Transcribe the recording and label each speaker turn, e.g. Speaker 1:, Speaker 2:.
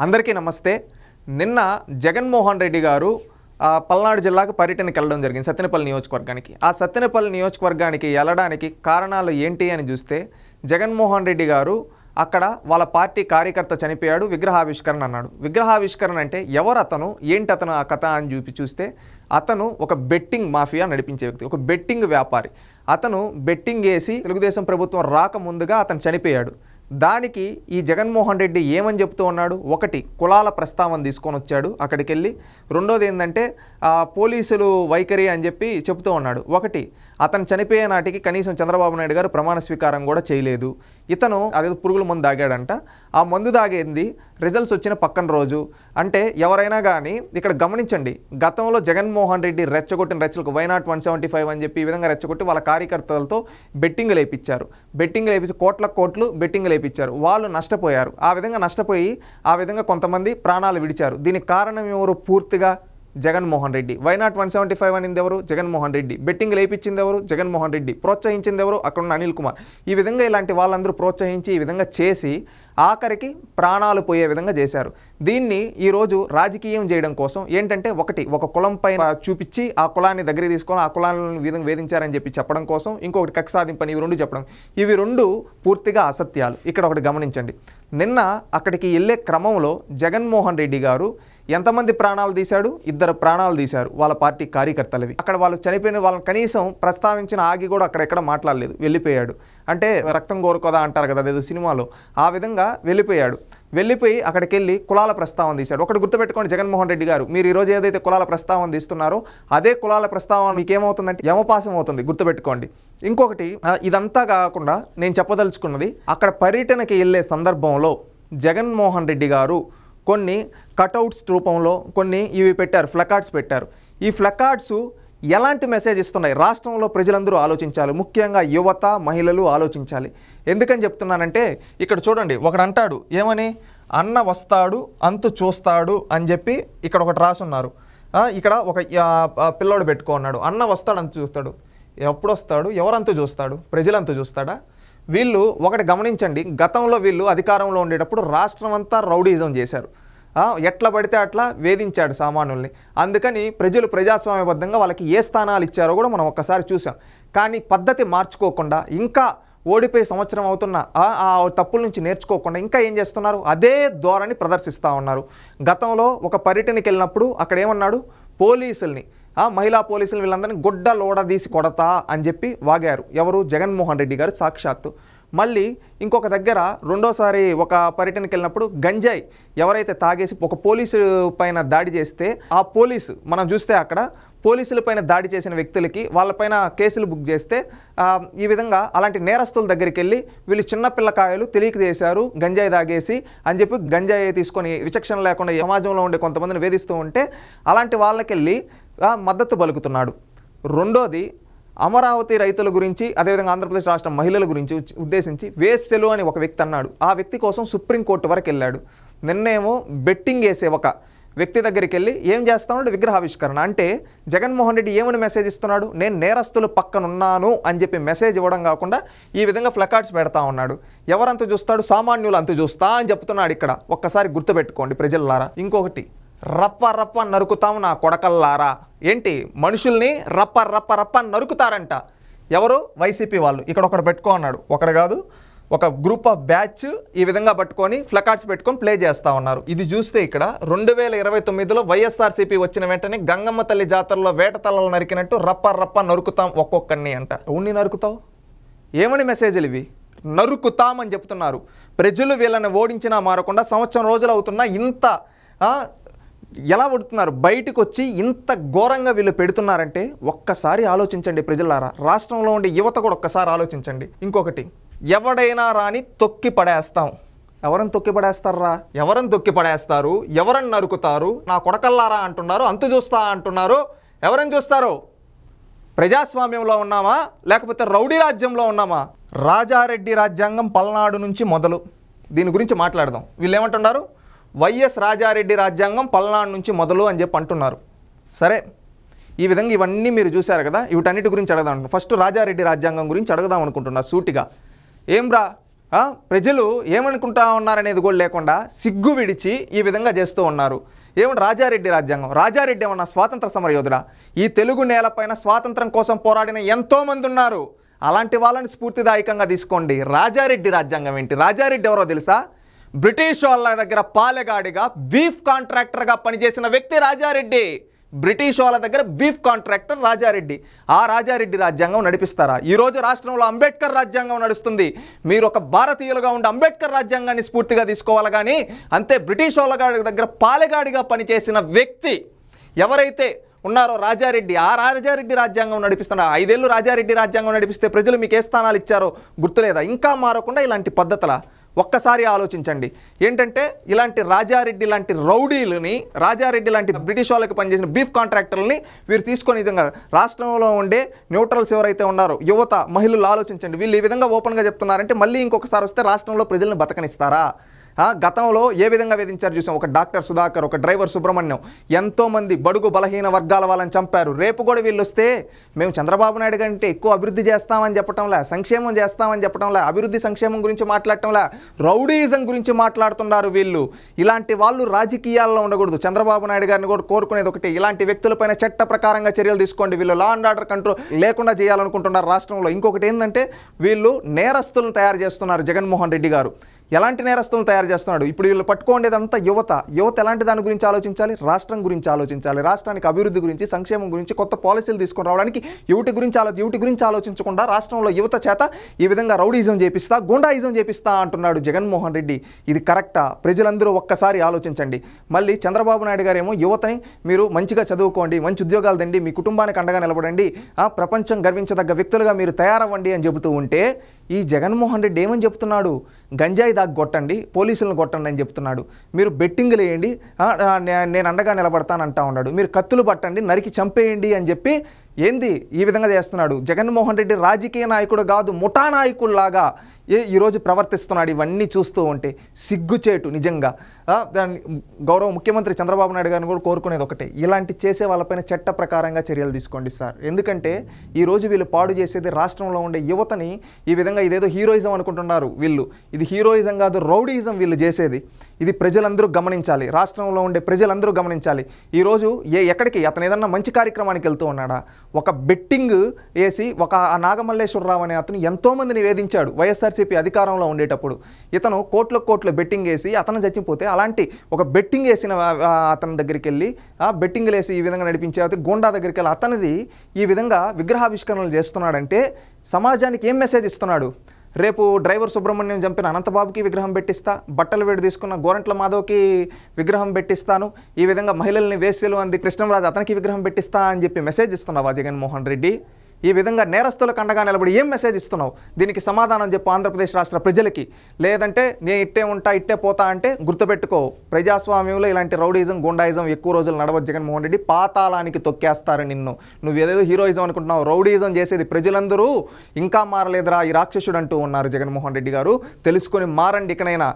Speaker 1: అందరికీ నమస్తే. నిన్న జగన్మోహన్ రెడ్డి గారు పల్నాడు జిల్లాకు పర్యటనకి వెళ్ళడం జరిగింది, సత్తెనపల్లి నియోజకవర్గానికి. ఆ సత్తెనపల్లి నియోజకవర్గానికి వెళ్ళడానికి కారణాలు ఏంటి అని చూస్తే, జగన్మోహన్ రెడ్డి గారు అక్కడ వాళ్ళ పార్టీ కార్యకర్త చనిపోయాడు, విగ్రహావిష్కరణ అన్నాడు. విగ్రహావిష్కరణ అంటే ఎవరు అతను, ఏంటి అతను ఆ కథ అని చూస్తే, అతను ఒక బెట్టింగ్ మాఫియా నడిపించే వ్యక్తి, ఒక బెట్టింగ్ వ్యాపారి. అతను బెట్టింగ్ వేసి తెలుగుదేశం ప్రభుత్వం రాకముందుగా అతను చనిపోయాడు. దానికి ఈ జగన్మోహన్ రెడ్డి ఏమని చెప్తూ ఉన్నాడు? ఒకటి, కులాల ప్రస్తావన తీసుకొని వచ్చాడు అక్కడికి వెళ్ళి. రెండోది ఏంటంటే పోలీసులు వైఖరి అని చెప్పి చెప్తూ ఉన్నాడు. ఒకటి, అతను చనిపోయే నాటికి కనీసం చంద్రబాబు నాయుడు గారు ప్రమాణ స్వీకారం కూడా చేయలేదు. ఇతను అదేదో పురుగుల మందు తాగాడంట. ఆ మందు తాగేది రిజల్ట్స్ వచ్చిన పక్కన రోజు. అంటే ఎవరైనా కానీ ఇక్కడ గమనించండి, గతంలో జగన్మోహన్ రెడ్డి రెచ్చగొట్టిన రెచ్చలకు వైనాట్ 175 అని చెప్పి ఈ విధంగా రెచ్చగొట్టి వాళ్ళ కార్యకర్తలతో బెట్టింగ్ లేపించారు. బెట్టింగ్ లేపించి కోట్లు బెట్టింగ్ లేపించారు. వాళ్ళు నష్టపోయారు. ఆ విధంగా నష్టపోయి ఆ విధంగా కొంతమంది ప్రాణాలు విడిచారు. దీనికి కారణం ఎవరు? పూర్తిగా జగన్మోహన్ రెడ్డి. వైనాట్ 175 అనింది ఎవరు? జగన్మోహన్ రెడ్డి. బెట్టింగ్ లేపించింది ఎవరు? జగన్మోహన్ రెడ్డి. ప్రోత్సహించింది ఎవరు? అక్కడున్న అనిల్ కుమార్. ఈ విధంగా ఇలాంటి వాళ్ళందరూ ప్రోత్సహించి ఈ విధంగా చేసి ఆఖరికి ప్రాణాలు పోయే విధంగా చేశారు. దీన్ని ఈరోజు రాజకీయం చేయడం కోసం ఏంటంటే, ఒక కులం పైన చూపించి ఆ కులాన్ని దగ్గర తీసుకొని ఆ కులాలను విధంగా వేధించారని చెప్పి చెప్పడం కోసం, ఇంకొకటి కక్ష సాధింపని, ఇవి రెండు చెప్పడం. ఇవి రెండు పూర్తిగా అసత్యాలు. ఇక్కడ ఒకటి గమనించండి, నిన్న అక్కడికి వెళ్ళే క్రమంలో జగన్మోహన్ రెడ్డి గారు ఎంతమంది ప్రాణాలు తీశాడు? 2 ప్రాణాలు తీశారు, వాళ్ళ పార్టీ కార్యకర్తలవి. అక్కడ వాళ్ళు చనిపోయిన వాళ్ళని కనీసం ప్రస్తావించిన ఆగి కూడా అక్కడెక్కడ మాట్లాడలేదు, వెళ్ళిపోయాడు. అంటే రక్తం కోరుకోదా అంటారు కదా అదేదో సినిమాలో, ఆ విధంగా వెళ్ళిపోయి అక్కడికి వెళ్ళి కులాల ప్రస్తావన తీశాడు. ఒకటి గుర్తుపెట్టుకోండి, జగన్మోహన్ రెడ్డి గారు, మీరు ఈరోజు ఏదైతే కులాల ప్రస్తావన తీస్తున్నారో అదే కులాల ప్రస్తావన మీకేమవుతుందంటే యమపాసం అవుతుంది, గుర్తుపెట్టుకోండి. ఇంకొకటి, ఇదంతా కాకుండా నేను చెప్పదలుచుకున్నది, అక్కడ పర్యటనకి వెళ్ళే సందర్భంలో జగన్మోహన్ రెడ్డి గారు కొన్ని కటౌట్స్ రూపంలో కొన్ని ఇవి పెట్టారు, ఫ్లకార్డ్స్ పెట్టారు. ఈ ఫ్లకార్డ్స్ ఎలాంటి మెసేజ్ ఇస్తున్నాయి? రాష్ట్రంలో ప్రజలందరూ ఆలోచించాలి, ముఖ్యంగా యువత, మహిళలు ఆలోచించాలి. ఎందుకని చెప్తున్నానంటే, ఇక్కడ చూడండి, ఒకడు అంటాడు ఏమని, అన్న వస్తాడు అంతు చూస్తాడు అని చెప్పి ఇక్కడ ఒకటి రాసున్నారు. ఇక్కడ ఒక పిల్లోడు పెట్టుకున్నాడు, అన్న వస్తాడు అంతు చూస్తాడు. ఎప్పుడు వస్తాడు? ఎవరంతు చూస్తాడు? ప్రజలంతు చూస్తాడా? వీళ్ళు ఒకటి గమనించండి, గతంలో వీళ్ళు అధికారంలో ఉండేటప్పుడు రాష్ట్రం అంతా రౌడీజం చేశారు, ఎట్లా పడితే అట్లా వేధించాడు సామాన్యుల్ని. అందుకని ప్రజలు ప్రజాస్వామ్యబద్ధంగా వాళ్ళకి ఏ స్థానాలు ఇచ్చారో కూడా మనం ఒక్కసారి చూసాం. కానీ పద్ధతి మార్చుకోకుండా, ఇంకా ఓడిపోయి సంవత్సరం అవుతున్న ఆ తప్పుల నుంచి నేర్చుకోకుండా ఇంకా ఏం చేస్తున్నారు? అదే ధోరణి ప్రదర్శిస్తూ ఉన్నారు. గతంలో ఒక పర్యటనకి వెళ్ళినప్పుడు అక్కడ ఏమన్నాడు? పోలీసుల్ని, మహిళా పోలీసులు వీళ్ళందరినీ గొడ్డ లోడదీసి కొడతా అని చెప్పి వాగారు. ఎవరు? జగన్మోహన్ రెడ్డి గారు సాక్షాత్తు. మళ్ళీ ఇంకొక దగ్గర రెండోసారి ఒక పర్యటనకి వెళ్ళినప్పుడు గంజాయి ఎవరైతే తాగేసి ఒక పోలీసు పైన దాడి చేస్తే, ఆ పోలీసు మనం చూస్తే అక్కడ పోలీసుల పైన దాడి చేసిన వ్యక్తులకి వాళ్ళపైన కేసులు బుక్ చేస్తే, ఈ విధంగా అలాంటి నేరస్తుల దగ్గరికి వెళ్ళి వీళ్ళు చిన్న పిల్లకాయలు తెలియక చేశారు గంజాయి తాగేసి అని చెప్పి గంజాయి తీసుకొని విచక్షణ లేకుండా సమాజంలో ఉండే కొంతమందిని వేధిస్తూ ఉంటే అలాంటి వాళ్ళకెళ్ళి మద్దతు పలుకుతున్నాడు. రెండోది, అమరావతి రైతుల గురించి, అదేవిధంగా ఆంధ్రప్రదేశ్ రాష్ట్ర మహిళల గురించి ఉద్దేశించి వేసెలు అని ఒక వ్యక్తి అన్నాడు. ఆ వ్యక్తి కోసం సుప్రీంకోర్టు వరకు వెళ్ళాడు. నిన్నేమో బెట్టింగ్ వేసే ఒక వ్యక్తి దగ్గరికి వెళ్ళి ఏం చేస్తున్నాడు? విగ్రహావిష్కరణ. అంటే జగన్మోహన్ రెడ్డి ఏమని మెసేజ్ ఇస్తున్నాడు? నేను నేరస్తులు పక్కనున్నాను అని చెప్పి మెసేజ్ ఇవ్వడం కాకుండా ఈ విధంగా ఫ్లకార్డ్స్ పెడతా ఉన్నాడు. ఎవరంతు చూస్తాడు? సామాన్యులు అంతు చూస్తా అని చెప్తున్నాడు. ఇక్కడ ఒక్కసారి గుర్తుపెట్టుకోండి ప్రజలారా. ఇంకొకటి, రప్ప నరుకుతాం నా కొడకల్లారా. ఏంటి? మనుషుల్ని రప్ప నరుకుతారంట. ఎవరు? వైసీపీ వాళ్ళు. ఇక్కడ ఒకడు పెట్టుకో అన్నాడు, ఒకడు కాదు, ఒక గ్రూప్ ఆఫ్ బ్యాచ్ ఈ విధంగా పట్టుకొని ఫ్లకార్డ్స్ పెట్టుకొని ప్లే చేస్తూ ఉన్నారు. ఇది చూస్తే ఇక్కడ 2029లో వైఎస్ఆర్సీపీ వచ్చిన వెంటనే గంగమ్మ తల్లి జాతరలో వేట తలలు నరికినట్టు రప్ప నరుకుతాం ఒక్కొక్కరిని అంట. ఉన్ని నరుకుతావు? ఏమని మెసేజ్లు ఇవి? నరుకుతామని చెప్తున్నారు. ప్రజలు వీళ్ళని ఓడించినా మారకుండా సంవత్సరం రోజులు అవుతున్నా ఇంత ఎలా పడుతున్నారు? బయటకు వచ్చి ఇంత ఘోరంగా వీళ్ళు పెడుతున్నారంటే ఒక్కసారి ఆలోచించండి ప్రజలారా. రాష్ట్రంలో ఉండే యువత కూడా ఒక్కసారి ఆలోచించండి. ఇంకొకటి, ఎవడైనా రాని తొక్కి పడేస్తాం. ఎవరని తొక్కి పడేస్తారా? ఎవరని తొక్కి పడేస్తారు? ఎవరని నరుకుతారు? నా కొడకల్లారా అంటున్నారు, అంతు చూస్తా అంటున్నారు. ఎవరని చూస్తారు? ప్రజాస్వామ్యంలో ఉన్నామా లేకపోతే రౌడీ రాజ్యంలో ఉన్నామా? రాజారెడ్డి రాజ్యాంగం పల్నాడు నుంచి మొదలు. దీని గురించి మాట్లాడదాం. వీళ్ళు ఏమంటున్నారు? వైఎస్ రాజారెడ్డి రాజ్యాంగం పల్నాడు నుంచి మొదలు అని చెప్పి అంటున్నారు. సరే, ఈ విధంగా ఇవన్నీ మీరు చూశారు కదా, వీటన్నిటి గురించి అడగదాం అనుకుంటున్నాను. ఫస్ట్ రాజారెడ్డి రాజ్యాంగం గురించి అడగదాం అనుకుంటున్నా సూటిగా. ఏం రా ప్రజలు ఏమనుకుంటా ఉన్నారనేది కూడా లేకుండా సిగ్గు విడిచి ఈ విధంగా చేస్తూ ఉన్నారు. ఏమన్నా రాజారెడ్డి రాజ్యాంగం, రాజారెడ్డి ఏమన్నా స్వాతంత్ర సమరయోధుడా? ఈ తెలుగు నేలపైన స్వాతంత్రం కోసం పోరాడిన ఎంతోమంది ఉన్నారు. అలాంటి వాళ్ళని స్ఫూర్తిదాయకంగా తీసుకోండి. రాజారెడ్డి రాజ్యాంగం ఏంటి? రాజారెడ్డి ఎవరో తెలుసా? బ్రిటిష్ వాళ్ళ దగ్గర పాలెగాడిగా బీఫ్ కాంట్రాక్టర్గా పనిచేసిన వ్యక్తి రాజారెడ్డి. బ్రిటిష్ వాళ్ళ దగ్గర బీఫ్ కాంట్రాక్టర్ రాజారెడ్డి. ఆ రాజారెడ్డి రాజ్యాంగం నడిపిస్తారా? ఈరోజు రాష్ట్రంలో అంబేద్కర్ రాజ్యాంగం నడుస్తుంది. మీరు ఒక భారతీయులుగా ఉండి అంబేద్కర్ రాజ్యాంగాన్ని స్ఫూర్తిగా తీసుకోవాలి కానీ అంతే బ్రిటిష్ వాళ్ళ దగ్గర పాలెగాడిగా పనిచేసిన వ్యక్తి ఎవరైతే ఉన్నారో రాజారెడ్డి, ఆ రాజారెడ్డి రాజ్యాంగం నడిపిస్తున్నారు. 5 ఏళ్ళు రాజారెడ్డి రాజ్యాంగం నడిపిస్తే ప్రజలు మీకు ఏ స్థానాలు ఇచ్చారో గుర్తులేదా? ఇంకా మారకుండా ఇలాంటి పద్ధతుల ఒక్కసారి ఆలోచించండి. ఏంటంటే ఇలాంటి రాజారెడ్డి లాంటి రౌడీలని, రాజారెడ్డి లాంటి బ్రిటిష్ వాళ్ళకి పనిచేసిన బీఫ్ కాంట్రాక్టర్లని వీరు తీసుకొని విధంగా రాష్ట్రంలో ఉండే న్యూట్రల్స్ ఎవరైతే ఉన్నారో యువత, మహిళలు ఆలోచించండి. వీళ్ళు ఈ విధంగా ఓపెన్గా చెప్తున్నారంటే మళ్ళీ ఇంకొకసారి వస్తే రాష్ట్రంలో ప్రజలను బతకనిస్తారా? గతంలో ఏ విధంగా వేధించారు చూసాం. ఒక డాక్టర్ సుధాకర్, ఒక డ్రైవర్ సుబ్రహ్మణ్యం, ఎంతోమంది బడుగు బలహీన వర్గాల వాళ్ళని చంపారు. రేపు కూడా వీళ్ళు వస్తే మేము చంద్రబాబు నాయుడు కంటే ఎక్కువ అభివృద్ధి చేస్తామని చెప్పటంలే, సంక్షేమం చేస్తామని చెప్పటంలే, అభివృద్ధి సంక్షేమం గురించి మాట్లాడటంలే, రౌడీయిజం గురించి మాట్లాడుతున్నారు వీళ్ళు. ఇలాంటి వాళ్ళు రాజకీయాల్లో ఉండకూడదు. చంద్రబాబు నాయుడు గారిని కూడా కోరుకునేది ఒకటి, ఇలాంటి వ్యక్తులపైన చట్ట ప్రకారంగా చర్యలు తీసుకోండి. వీళ్ళు లా అండ్ ఆర్డర్ కంట్రోల్ లేకుండా చేయాలనుకుంటున్నారు రాష్ట్రంలో. ఇంకొకటి ఏంటంటే వీళ్ళు నేరస్తులను తయారు చేస్తున్నారు జగన్మోహన్ రెడ్డి గారు. ఎలాంటి నేరస్తులను తయారు చేస్తున్నాడు? ఇప్పుడు వీళ్ళు పట్టుకోండేదంతా యువత. ఎలాంటి దాని గురించి ఆలోచించాలి? రాష్ట్రం గురించి ఆలోచించాలి. రాష్ట్రానికి అభివృద్ధి గురించి, సంక్షేమం గురించి, కొత్త పాలసీలు తీసుకొని రావడానికి యువటి గురించి ఆలోచించకుండా రాష్ట్రంలో యువత చేత ఈ విధంగా రౌడీజం చేపిస్తా, గూండాయిజం చేపిస్తా అంటున్నాడు జగన్మోహన్ రెడ్డి. ఇది కరెక్టా? ప్రజలందరూ ఒక్కసారి ఆలోచించండి. మళ్ళీ చంద్రబాబు నాయుడు గారేమో యువతని మీరు మంచిగా చదువుకోండి, మంచి ఉద్యోగాలు దండి, మీ కుటుంబానికి అండగా నిలబడండి, ప్రపంచం గర్వించదగ్గ వ్యక్తులుగా మీరు తయారవ్వండి అని చెబుతూ ఉంటే ఈ జగన్మోహన్ రెడ్డి ఏమని చెప్తున్నాడు? గంజాయి దాకా కొట్టండి, పోలీసులను కొట్టండి అని చెప్తున్నాడు. మీరు బెట్టింగ్లు వేయండి, నేను అండగా నిలబడతానంటా ఉన్నాడు. మీరు కత్తులు పట్టండి, నరికి చంపేయండి అని చెప్పి ఏంది ఈ విధంగా చేస్తున్నాడు జగన్మోహన్ రెడ్డి? రాజకీయ నాయకుడు కాదు, ముఠా నాయకుల్లాగా ఈరోజు ప్రవర్తిస్తున్నాడు. ఇవన్నీ చూస్తూ ఉంటే సిగ్గుచేటు నిజంగా. దాన్ని గౌరవ ముఖ్యమంత్రి చంద్రబాబు నాయుడు గారిని కూడా కోరుకునేది ఒకటే, ఇలాంటి చేసే వాళ్ళపైన చట్ట ప్రకారంగా చర్యలు తీసుకోండి సార్. ఎందుకంటే ఈరోజు వీళ్ళు పాడు చేసేది రాష్ట్రంలో ఉండే యువతని. ఈ విధంగా ఇదేదో హీరోయిజం అనుకుంటున్నారు వీళ్ళు. ఇది హీరోయిజం కాదు, రౌడీయిజం వీళ్ళు చేసేది. ఇది ప్రజలందరూ గమనించాలి, రాష్ట్రంలో ఉండే ప్రజలందరూ గమనించాలి. ఈరోజు ఎక్కడికి అతను ఏదన్నా మంచి కార్యక్రమానికి వెళ్తూ ఉన్నాడా? ఒక బెట్టింగ్ వేసి ఒక నాగమల్లేశ్వరరావు అనే అతను ఎంతోమందిని వేధించాడు వైఎస్ఆర్సీపీ అధికారంలో ఉండేటప్పుడు. ఇతను కోట్ల బెట్టింగ్ వేసి అతను చచ్చిపోతే అలాంటి ఒక బెట్టింగ్ వేసిన అతని దగ్గరికి వెళ్ళి బెట్టింగ్లు వేసి ఈ విధంగా నడిపించే గోండా దగ్గరికి వెళ్ళి అతనిది ఈ విధంగా విగ్రహావిష్కరణలు చేస్తున్నాడంటే సమాజానికి ఏం మెసేజ్ ఇస్తున్నాడు? రేపు డ్రైవర్ సుబ్రహ్మణ్యం చంపిన అనంతబాబుకి విగ్రహం పెట్టిస్తా, బట్టలు వేడి తీసుకున్న గోరంట్ల మాధవ్కి విగ్రహం పెట్టిస్తాను, ఈ విధంగా మహిళల్ని వేశ్యలు అంది కృష్ణంరాజు అతనికి విగ్రహం పెట్టిస్తా అని చెప్పి మెసేజ్ ఇస్తున్నావా జగన్మోహన్ రెడ్డి? ఈ విధంగా నేరస్తులకు అండగా నిలబడి ఏం మెసేజ్ ఇస్తున్నావు? దీనికి సమాధానం చెప్పు ఆంధ్రప్రదేశ్ రాష్ట్ర ప్రజలకి. లేదంటే నేను ఇట్టే ఉంటా ఇట్టే పోతా అంటే గుర్తుపెట్టుకో, ప్రజాస్వామ్యంలో ఇలాంటి రౌడీజం, గుండాయిజం ఎక్కువ రోజులు నడవదు జగన్మోహన్ రెడ్డి. పాతాళానికి తొక్కేస్తారు నిన్ను. నువ్వు ఏదేదో హీరోయిజం అనుకుంటున్నావు, రౌడీజం చేసేది ప్రజలందరూ ఇంకా మారలేదురా ఈ రాక్షసుడు అంటూ ఉన్నారు జగన్మోహన్ రెడ్డి గారు. తెలుసుకొని మారండి ఇకనైనా.